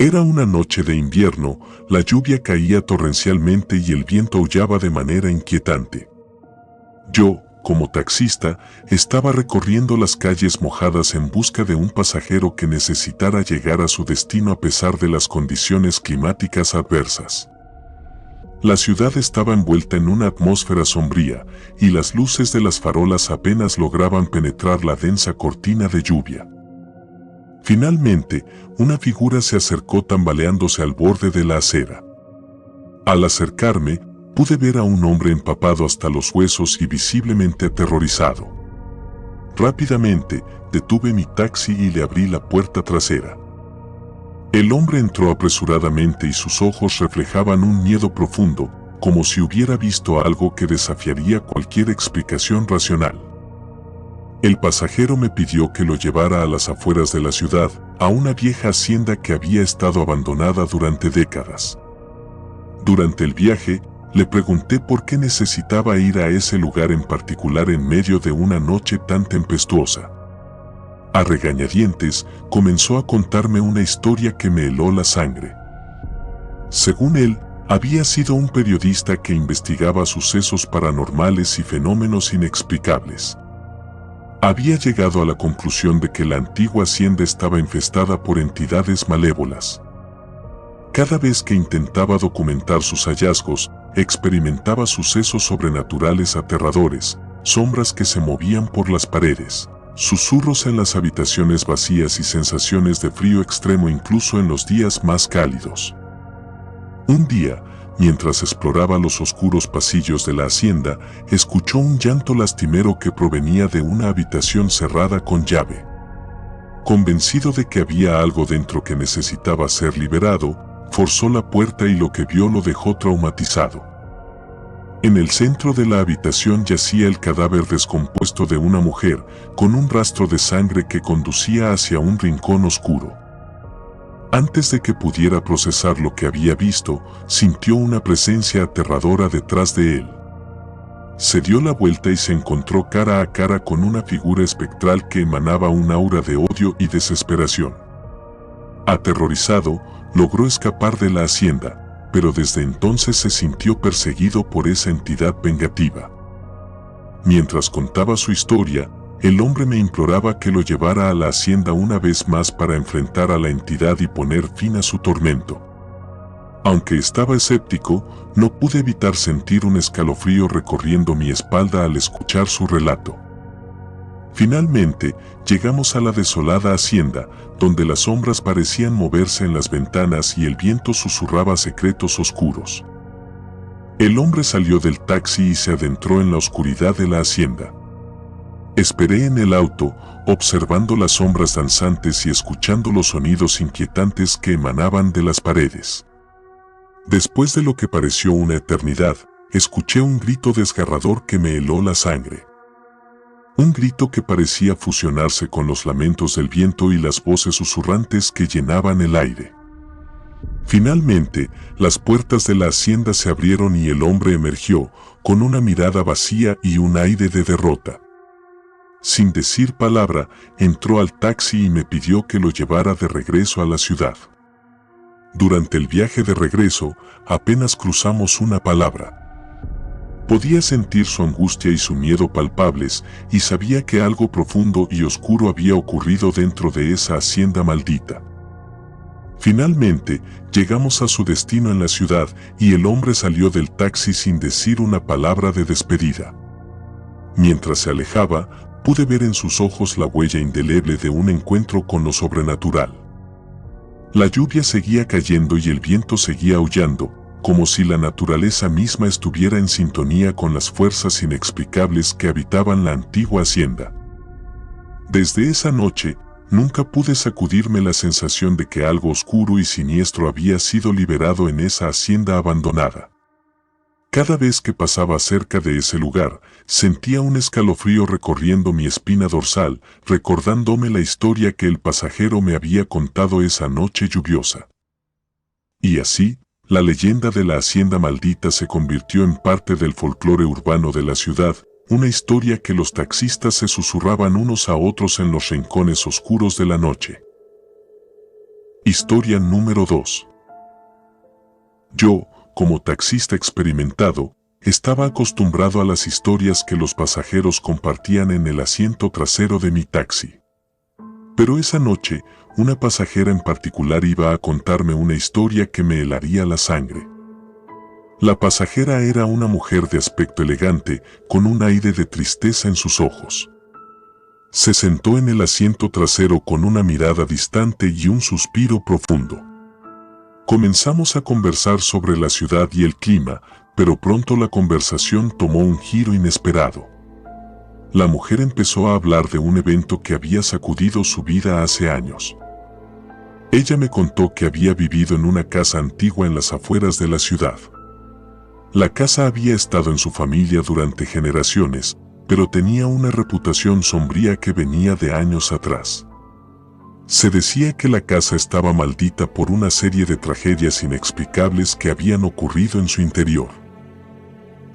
Era una noche de invierno, la lluvia caía torrencialmente y el viento aullaba de manera inquietante. Yo, como taxista, estaba recorriendo las calles mojadas en busca de un pasajero que necesitara llegar a su destino a pesar de las condiciones climáticas adversas. La ciudad estaba envuelta en una atmósfera sombría, y las luces de las farolas apenas lograban penetrar la densa cortina de lluvia. Finalmente, una figura se acercó tambaleándose al borde de la acera. Al acercarme, pude ver a un hombre empapado hasta los huesos y visiblemente aterrorizado. Rápidamente, detuve mi taxi y le abrí la puerta trasera. El hombre entró apresuradamente y sus ojos reflejaban un miedo profundo, como si hubiera visto algo que desafiaría cualquier explicación racional. El pasajero me pidió que lo llevara a las afueras de la ciudad, a una vieja hacienda que había estado abandonada durante décadas. Durante el viaje, le pregunté por qué necesitaba ir a ese lugar en particular en medio de una noche tan tempestuosa. A regañadientes, comenzó a contarme una historia que me heló la sangre. Según él, había sido un periodista que investigaba sucesos paranormales y fenómenos inexplicables. Había llegado a la conclusión de que la antigua hacienda estaba infestada por entidades malévolas. Cada vez que intentaba documentar sus hallazgos, experimentaba sucesos sobrenaturales aterradores, sombras que se movían por las paredes, susurros en las habitaciones vacías y sensaciones de frío extremo incluso en los días más cálidos. Un día, mientras exploraba los oscuros pasillos de la hacienda, escuchó un llanto lastimero que provenía de una habitación cerrada con llave. Convencido de que había algo dentro que necesitaba ser liberado, forzó la puerta y lo que vio lo dejó traumatizado. En el centro de la habitación yacía el cadáver descompuesto de una mujer, con un rastro de sangre que conducía hacia un rincón oscuro. Antes de que pudiera procesar lo que había visto, sintió una presencia aterradora detrás de él. Se dio la vuelta y se encontró cara a cara con una figura espectral que emanaba un aura de odio y desesperación. Aterrorizado, logró escapar de la hacienda, pero desde entonces se sintió perseguido por esa entidad vengativa. Mientras contaba su historia, el hombre me imploraba que lo llevara a la hacienda una vez más para enfrentar a la entidad y poner fin a su tormento. Aunque estaba escéptico, no pude evitar sentir un escalofrío recorriendo mi espalda al escuchar su relato. Finalmente, llegamos a la desolada hacienda, donde las sombras parecían moverse en las ventanas y el viento susurraba secretos oscuros. El hombre salió del taxi y se adentró en la oscuridad de la hacienda. Esperé en el auto, observando las sombras danzantes y escuchando los sonidos inquietantes que emanaban de las paredes. Después de lo que pareció una eternidad, escuché un grito desgarrador que me heló la sangre. Un grito que parecía fusionarse con los lamentos del viento y las voces susurrantes que llenaban el aire. Finalmente, las puertas de la hacienda se abrieron y el hombre emergió, con una mirada vacía y un aire de derrota. Sin decir palabra, entró al taxi y me pidió que lo llevara de regreso a la ciudad. Durante el viaje de regreso, apenas cruzamos una palabra. Podía sentir su angustia y su miedo palpables, y sabía que algo profundo y oscuro había ocurrido dentro de esa hacienda maldita. Finalmente, llegamos a su destino en la ciudad, y el hombre salió del taxi sin decir una palabra de despedida. Mientras se alejaba, pude ver en sus ojos la huella indeleble de un encuentro con lo sobrenatural. La lluvia seguía cayendo y el viento seguía aullando, como si la naturaleza misma estuviera en sintonía con las fuerzas inexplicables que habitaban la antigua hacienda. Desde esa noche, nunca pude sacudirme la sensación de que algo oscuro y siniestro había sido liberado en esa hacienda abandonada. Cada vez que pasaba cerca de ese lugar, sentía un escalofrío recorriendo mi espina dorsal, recordándome la historia que el pasajero me había contado esa noche lluviosa. Y así, la leyenda de la hacienda maldita se convirtió en parte del folclore urbano de la ciudad, una historia que los taxistas se susurraban unos a otros en los rincones oscuros de la noche. Historia número 2. Yo, como taxista experimentado, estaba acostumbrado a las historias que los pasajeros compartían en el asiento trasero de mi taxi. Pero esa noche, una pasajera en particular iba a contarme una historia que me helaría la sangre. La pasajera era una mujer de aspecto elegante, con un aire de tristeza en sus ojos. Se sentó en el asiento trasero con una mirada distante y un suspiro profundo. Comenzamos a conversar sobre la ciudad y el clima, pero pronto la conversación tomó un giro inesperado. La mujer empezó a hablar de un evento que había sacudido su vida hace años. Ella me contó que había vivido en una casa antigua en las afueras de la ciudad. La casa había estado en su familia durante generaciones, pero tenía una reputación sombría que venía de años atrás. Se decía que la casa estaba maldita por una serie de tragedias inexplicables que habían ocurrido en su interior.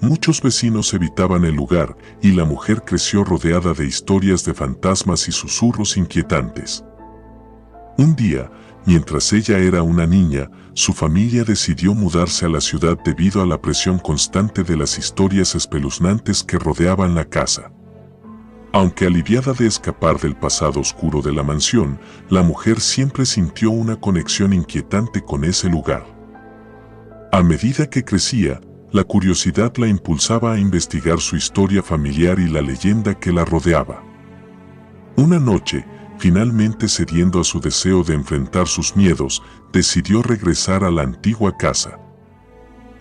Muchos vecinos evitaban el lugar y la mujer creció rodeada de historias de fantasmas y susurros inquietantes. Un día, mientras ella era una niña, su familia decidió mudarse a la ciudad debido a la presión constante de las historias espeluznantes que rodeaban la casa. Aunque aliviada de escapar del pasado oscuro de la mansión, la mujer siempre sintió una conexión inquietante con ese lugar. A medida que crecía, la curiosidad la impulsaba a investigar su historia familiar y la leyenda que la rodeaba. Una noche, finalmente cediendo a su deseo de enfrentar sus miedos, decidió regresar a la antigua casa.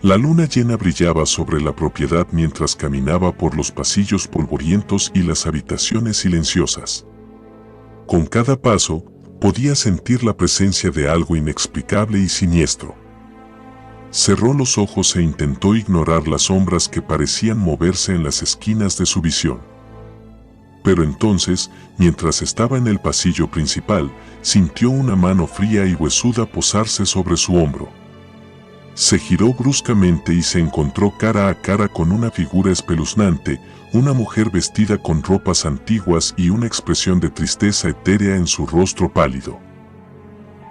La luna llena brillaba sobre la propiedad mientras caminaba por los pasillos polvorientos y las habitaciones silenciosas. Con cada paso, podía sentir la presencia de algo inexplicable y siniestro. Cerró los ojos e intentó ignorar las sombras que parecían moverse en las esquinas de su visión. Pero entonces, mientras estaba en el pasillo principal, sintió una mano fría y huesuda posarse sobre su hombro. Se giró bruscamente y se encontró cara a cara con una figura espeluznante, una mujer vestida con ropas antiguas y una expresión de tristeza etérea en su rostro pálido.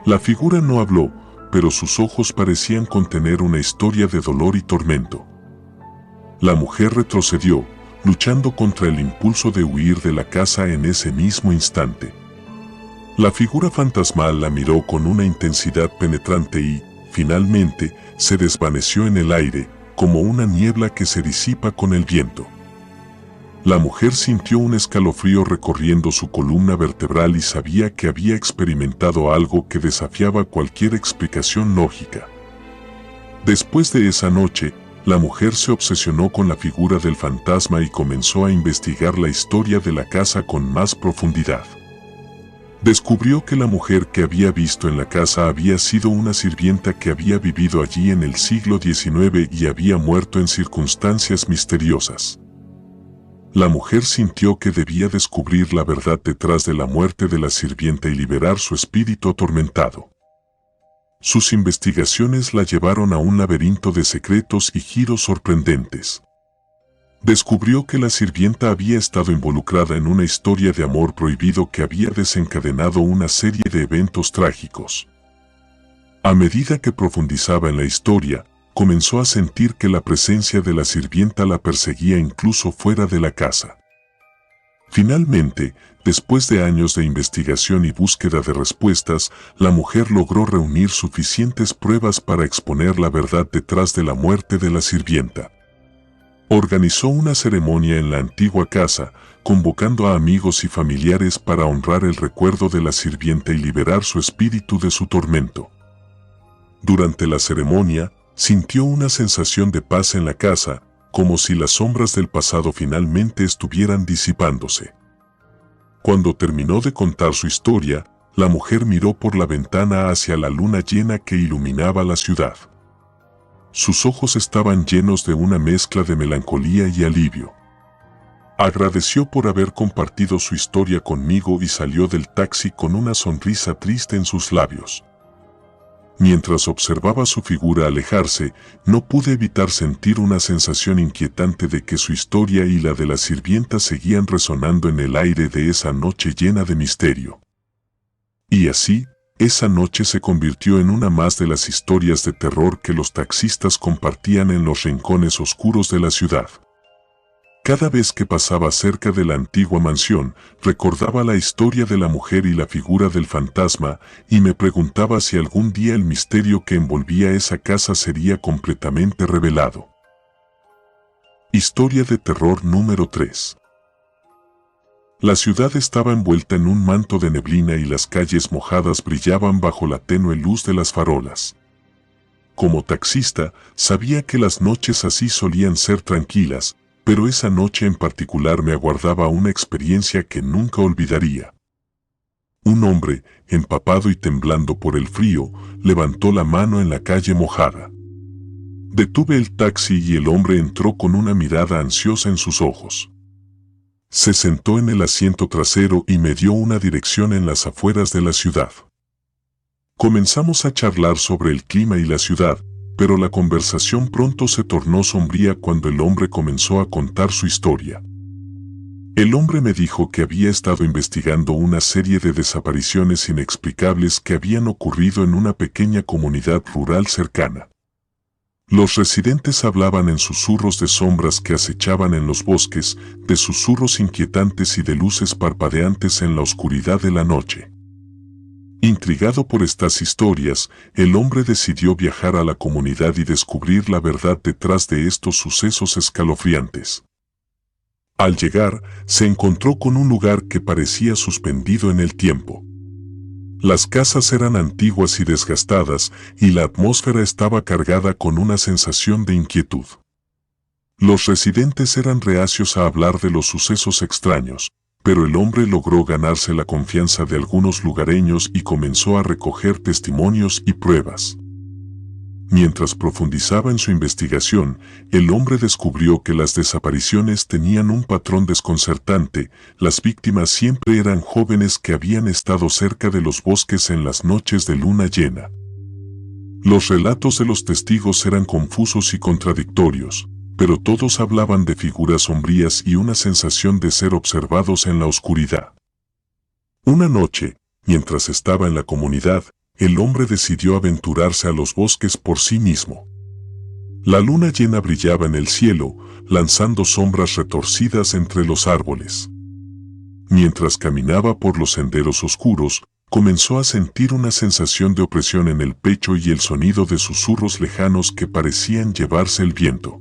La figura no habló, pero sus ojos parecían contener una historia de dolor y tormento. La mujer retrocedió, luchando contra el impulso de huir de la casa en ese mismo instante. La figura fantasmal la miró con una intensidad penetrante y, finalmente, se desvaneció en el aire, como una niebla que se disipa con el viento. La mujer sintió un escalofrío recorriendo su columna vertebral y sabía que había experimentado algo que desafiaba cualquier explicación lógica. Después de esa noche, la mujer se obsesionó con la figura del fantasma y comenzó a investigar la historia de la casa con más profundidad. Descubrió que la mujer que había visto en la casa había sido una sirvienta que había vivido allí en el siglo XIX y había muerto en circunstancias misteriosas. La mujer sintió que debía descubrir la verdad detrás de la muerte de la sirvienta y liberar su espíritu atormentado. Sus investigaciones la llevaron a un laberinto de secretos y giros sorprendentes. Descubrió que la sirvienta había estado involucrada en una historia de amor prohibido que había desencadenado una serie de eventos trágicos. A medida que profundizaba en la historia, comenzó a sentir que la presencia de la sirvienta la perseguía incluso fuera de la casa. Finalmente, después de años de investigación y búsqueda de respuestas, la mujer logró reunir suficientes pruebas para exponer la verdad detrás de la muerte de la sirvienta. Organizó una ceremonia en la antigua casa, convocando a amigos y familiares para honrar el recuerdo de la sirvienta y liberar su espíritu de su tormento. Durante la ceremonia, sintió una sensación de paz en la casa, como si las sombras del pasado finalmente estuvieran disipándose. Cuando terminó de contar su historia, la mujer miró por la ventana hacia la luna llena que iluminaba la ciudad. Sus ojos estaban llenos de una mezcla de melancolía y alivio. Agradeció por haber compartido su historia conmigo y salió del taxi con una sonrisa triste en sus labios. Mientras observaba su figura alejarse, no pude evitar sentir una sensación inquietante de que su historia y la de la sirvienta seguían resonando en el aire de esa noche llena de misterio. Y así, Esa noche se convirtió en una más de las historias de terror que los taxistas compartían en los rincones oscuros de la ciudad. Cada vez que pasaba cerca de la antigua mansión, recordaba la historia de la mujer y la figura del fantasma, y me preguntaba si algún día el misterio que envolvía esa casa sería completamente revelado. Historia de terror número 3. La ciudad estaba envuelta en un manto de neblina y las calles mojadas brillaban bajo la tenue luz de las farolas. Como taxista, sabía que las noches así solían ser tranquilas, pero esa noche en particular me aguardaba una experiencia que nunca olvidaría. Un hombre, empapado y temblando por el frío, levantó la mano en la calle mojada. Detuve el taxi y el hombre entró con una mirada ansiosa en sus ojos. Se sentó en el asiento trasero y me dio una dirección en las afueras de la ciudad. Comenzamos a charlar sobre el clima y la ciudad, pero la conversación pronto se tornó sombría cuando el hombre comenzó a contar su historia. El hombre me dijo que había estado investigando una serie de desapariciones inexplicables que habían ocurrido en una pequeña comunidad rural cercana. Los residentes hablaban en susurros de sombras que acechaban en los bosques, de susurros inquietantes y de luces parpadeantes en la oscuridad de la noche. Intrigado por estas historias, el hombre decidió viajar a la comunidad y descubrir la verdad detrás de estos sucesos escalofriantes. Al llegar, se encontró con un lugar que parecía suspendido en el tiempo. Las casas eran antiguas y desgastadas, y la atmósfera estaba cargada con una sensación de inquietud. Los residentes eran reacios a hablar de los sucesos extraños, pero el hombre logró ganarse la confianza de algunos lugareños y comenzó a recoger testimonios y pruebas. Mientras profundizaba en su investigación, el hombre descubrió que las desapariciones tenían un patrón desconcertante. Las víctimas siempre eran jóvenes que habían estado cerca de los bosques en las noches de luna llena. Los relatos de los testigos eran confusos y contradictorios, pero todos hablaban de figuras sombrías y una sensación de ser observados en la oscuridad. Una noche, mientras estaba en la comunidad, el hombre decidió aventurarse a los bosques por sí mismo. La luna llena brillaba en el cielo, lanzando sombras retorcidas entre los árboles. Mientras caminaba por los senderos oscuros, comenzó a sentir una sensación de opresión en el pecho y el sonido de susurros lejanos que parecían llevarse el viento.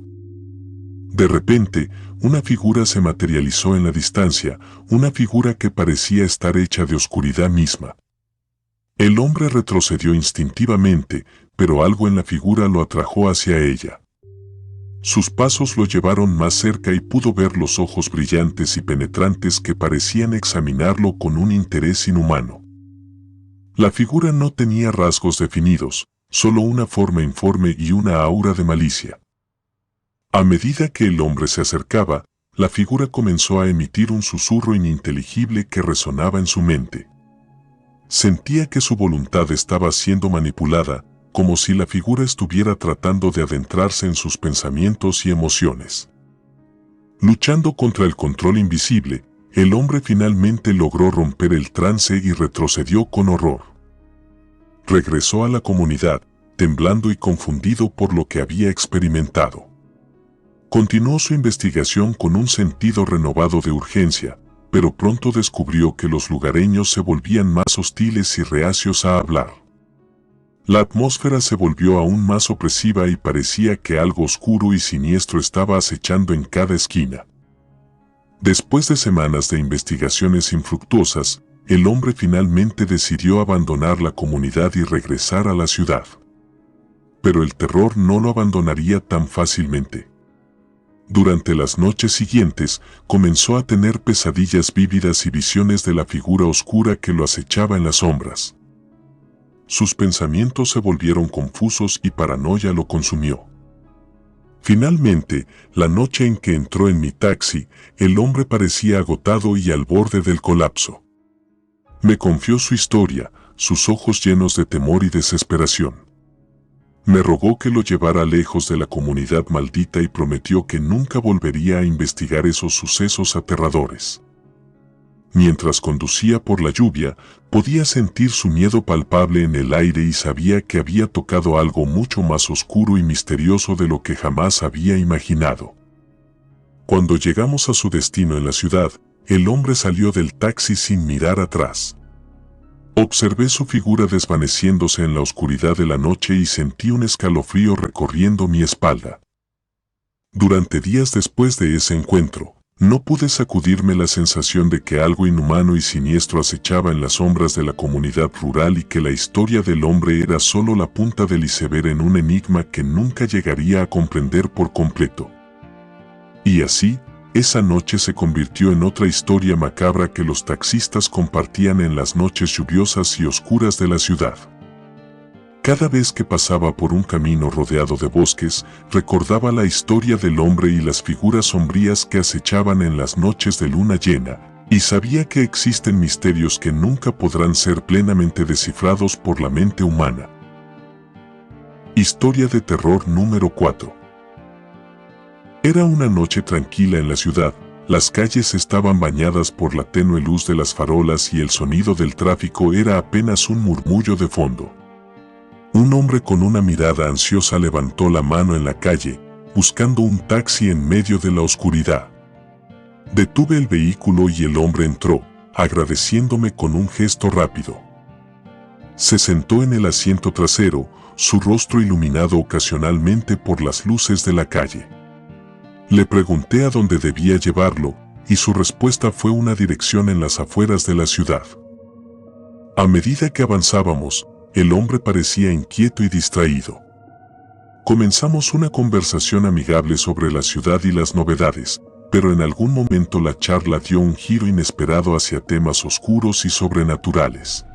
De repente, una figura se materializó en la distancia, una figura que parecía estar hecha de oscuridad misma. El hombre retrocedió instintivamente, pero algo en la figura lo atrajo hacia ella. Sus pasos lo llevaron más cerca y pudo ver los ojos brillantes y penetrantes que parecían examinarlo con un interés inhumano. La figura no tenía rasgos definidos, solo una forma informe y una aura de malicia. A medida que el hombre se acercaba, la figura comenzó a emitir un susurro ininteligible que resonaba en su mente. Sentía que su voluntad estaba siendo manipulada, como si la figura estuviera tratando de adentrarse en sus pensamientos y emociones. Luchando contra el control invisible, el hombre finalmente logró romper el trance y retrocedió con horror. Regresó a la comunidad, temblando y confundido por lo que había experimentado. Continuó su investigación con un sentido renovado de urgencia, pero pronto descubrió que los lugareños se volvían más hostiles y reacios a hablar. La atmósfera se volvió aún más opresiva y parecía que algo oscuro y siniestro estaba acechando en cada esquina. Después de semanas de investigaciones infructuosas, el hombre finalmente decidió abandonar la comunidad y regresar a la ciudad. Pero el terror no lo abandonaría tan fácilmente. Durante las noches siguientes, comenzó a tener pesadillas vívidas y visiones de la figura oscura que lo acechaba en las sombras. Sus pensamientos se volvieron confusos y paranoia lo consumió. Finalmente, la noche en que entró en mi taxi, el hombre parecía agotado y al borde del colapso. Me confió su historia, sus ojos llenos de temor y desesperación. Me rogó que lo llevara lejos de la comunidad maldita y prometió que nunca volvería a investigar esos sucesos aterradores. Mientras conducía por la lluvia, podía sentir su miedo palpable en el aire y sabía que había tocado algo mucho más oscuro y misterioso de lo que jamás había imaginado. Cuando llegamos a su destino en la ciudad, el hombre salió del taxi sin mirar atrás. Observé su figura desvaneciéndose en la oscuridad de la noche y sentí un escalofrío recorriendo mi espalda. Durante días después de ese encuentro, no pude sacudirme la sensación de que algo inhumano y siniestro acechaba en las sombras de la comunidad rural y que la historia del hombre era solo la punta del iceberg en un enigma que nunca llegaría a comprender por completo. Y así, esa noche se convirtió en otra historia macabra que los taxistas compartían en las noches lluviosas y oscuras de la ciudad. Cada vez que pasaba por un camino rodeado de bosques, recordaba la historia del hombre y las figuras sombrías que acechaban en las noches de luna llena, y sabía que existen misterios que nunca podrán ser plenamente descifrados por la mente humana. Historia de terror número 4. Era una noche tranquila en la ciudad, las calles estaban bañadas por la tenue luz de las farolas y el sonido del tráfico era apenas un murmullo de fondo. Un hombre con una mirada ansiosa levantó la mano en la calle, buscando un taxi en medio de la oscuridad. Detuve el vehículo y el hombre entró, agradeciéndome con un gesto rápido. Se sentó en el asiento trasero, su rostro iluminado ocasionalmente por las luces de la calle. Le pregunté a dónde debía llevarlo, y su respuesta fue una dirección en las afueras de la ciudad. A medida que avanzábamos, el hombre parecía inquieto y distraído. Comenzamos una conversación amigable sobre la ciudad y las novedades, pero en algún momento la charla dio un giro inesperado hacia temas oscuros y sobrenaturales.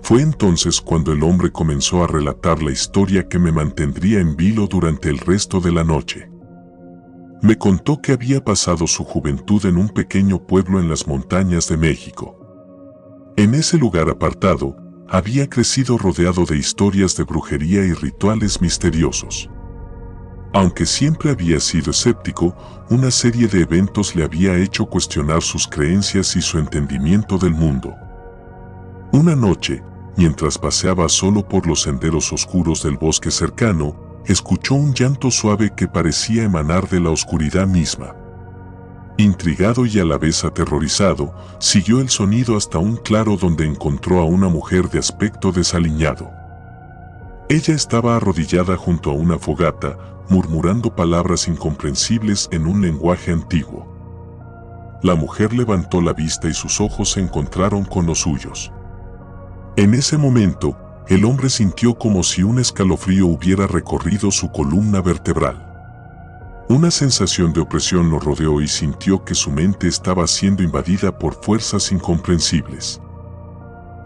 Fue entonces cuando el hombre comenzó a relatar la historia que me mantendría en vilo durante el resto de la noche. Me contó que había pasado su juventud en un pequeño pueblo en las montañas de México. En ese lugar apartado, había crecido rodeado de historias de brujería y rituales misteriosos. Aunque siempre había sido escéptico, una serie de eventos le había hecho cuestionar sus creencias y su entendimiento del mundo. Una noche, mientras paseaba solo por los senderos oscuros del bosque cercano, escuchó un llanto suave que parecía emanar de la oscuridad misma. Intrigado y a la vez aterrorizado, siguió el sonido hasta un claro donde encontró a una mujer de aspecto desaliñado. Ella estaba arrodillada junto a una fogata, murmurando palabras incomprensibles en un lenguaje antiguo. La mujer levantó la vista y sus ojos se encontraron con los suyos. En ese momento, el hombre sintió como si un escalofrío hubiera recorrido su columna vertebral. Una sensación de opresión lo rodeó y sintió que su mente estaba siendo invadida por fuerzas incomprensibles.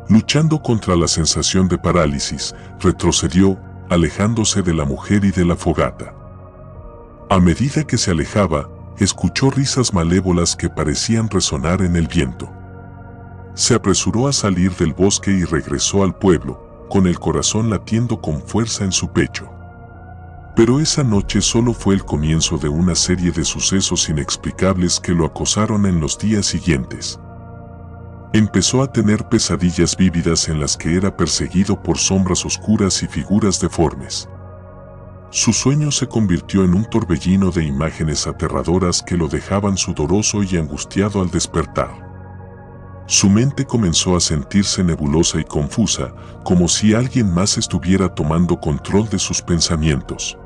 Luchando contra la sensación de parálisis, retrocedió, alejándose de la mujer y de la fogata. A medida que se alejaba, escuchó risas malévolas que parecían resonar en el viento. Se apresuró a salir del bosque y regresó al pueblo, con el corazón latiendo con fuerza en su pecho. Pero esa noche solo fue el comienzo de una serie de sucesos inexplicables que lo acosaron en los días siguientes. Empezó a tener pesadillas vívidas en las que era perseguido por sombras oscuras y figuras deformes. Su sueño se convirtió en un torbellino de imágenes aterradoras que lo dejaban sudoroso y angustiado al despertar. Su mente comenzó a sentirse nebulosa y confusa, como si alguien más estuviera tomando control de sus pensamientos.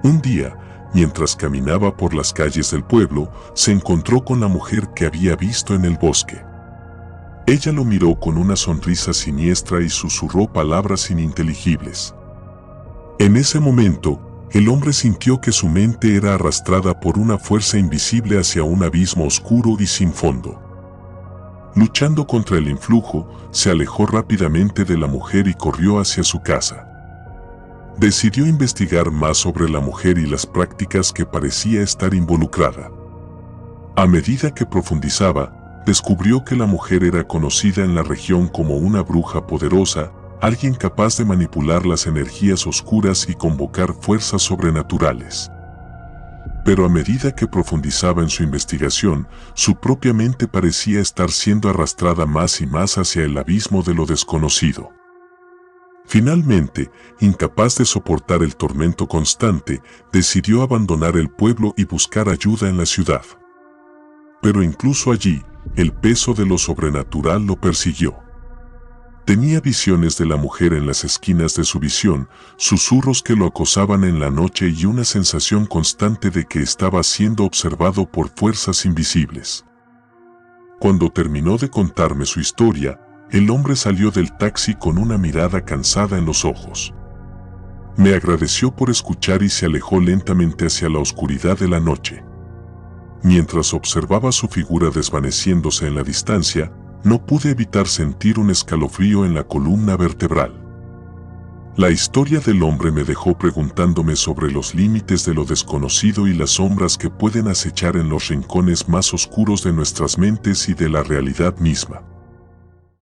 Un día, mientras caminaba por las calles del pueblo, se encontró con la mujer que había visto en el bosque. Ella lo miró con una sonrisa siniestra y susurró palabras ininteligibles. En ese momento, el hombre sintió que su mente era arrastrada por una fuerza invisible hacia un abismo oscuro y sin fondo. Luchando contra el influjo, se alejó rápidamente de la mujer y corrió hacia su casa. Decidió investigar más sobre la mujer y las prácticas que parecía estar involucrada. A medida que profundizaba, descubrió que la mujer era conocida en la región como una bruja poderosa, alguien capaz de manipular las energías oscuras y convocar fuerzas sobrenaturales. Pero a medida que profundizaba en su investigación, su propia mente parecía estar siendo arrastrada más y más hacia el abismo de lo desconocido. Finalmente, incapaz de soportar el tormento constante, decidió abandonar el pueblo y buscar ayuda en la ciudad. Pero incluso allí, el peso de lo sobrenatural lo persiguió. Tenía visiones de la mujer en las esquinas de su visión, susurros que lo acosaban en la noche y una sensación constante de que estaba siendo observado por fuerzas invisibles. Cuando terminó de contarme su historia, el hombre salió del taxi con una mirada cansada en los ojos. Me agradeció por escuchar y se alejó lentamente hacia la oscuridad de la noche. Mientras observaba su figura desvaneciéndose en la distancia, no pude evitar sentir un escalofrío en la columna vertebral. La historia del hombre me dejó preguntándome sobre los límites de lo desconocido y las sombras que pueden acechar en los rincones más oscuros de nuestras mentes y de la realidad misma.